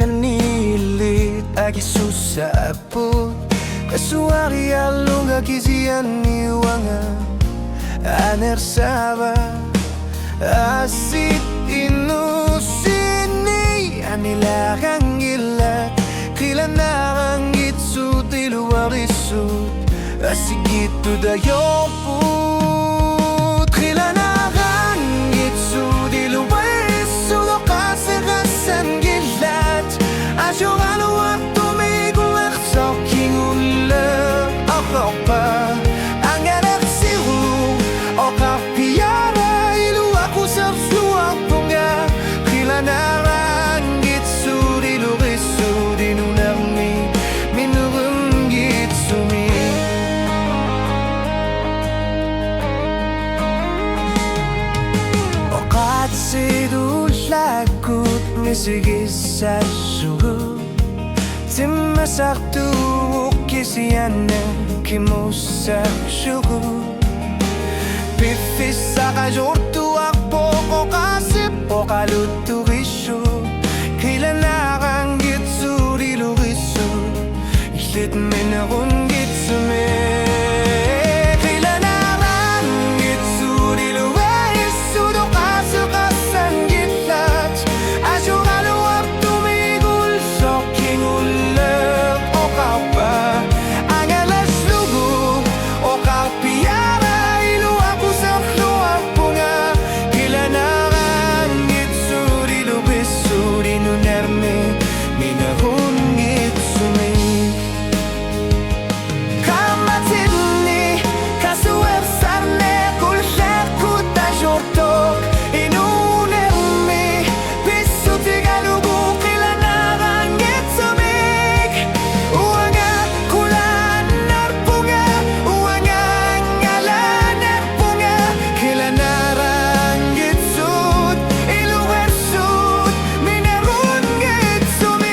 nilit agi susapot kasuari alunga kizian niwanga anersaba asit inusini anilakang ilat kilanarang itsu tiluarisut asigitu dayoput kilanarang itsu diluarisut okasirasan gilat asyurano at tumigulak sa kingulak akapa ang anak siru okapiyara ilu ako sa fluang punga kilanarang itsu dilurisu dinunami minurung itsu mi okat sidulakut misigis sa sugo timmasak tuuk kisiyanan kimusak sugo pifis sa kajortu akpo ko kasip o kaluturisyo kilanarang gitsu dilurisyo ilit minarun gitsu me kilanarang gitsu dilurisyo do kasakasan gitlat asyuralo at tumigul sa kingulak o kapa ang alas lugo o kapiyara ilu ako sa fluang punga kilanarang gitsu dilurisyo dinunerme minarun gitsu me kamatidni kasuwersarne kulsakut ajortok inunerme pisutigalugu kilanarang gitsu mig uanga kulan narpunga uanga ngalan narpunga kilanarang gitsut iluwersut minarun gitsu mig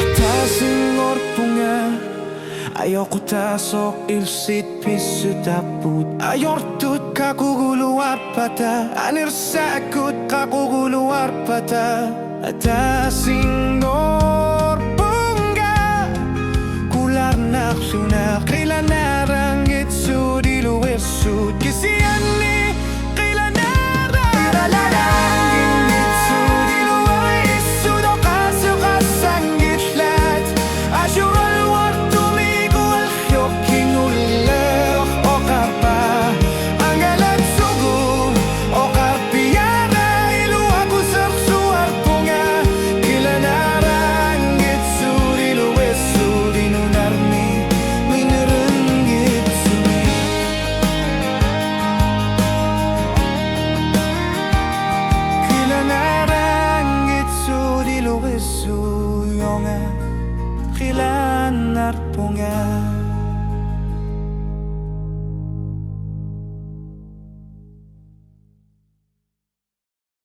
atasing orpunga ayoko tasok ilsit pisutaput ayortut kakuguluar pata anirsakut kakuguluar pata atasing orpunga kular naksuna kilana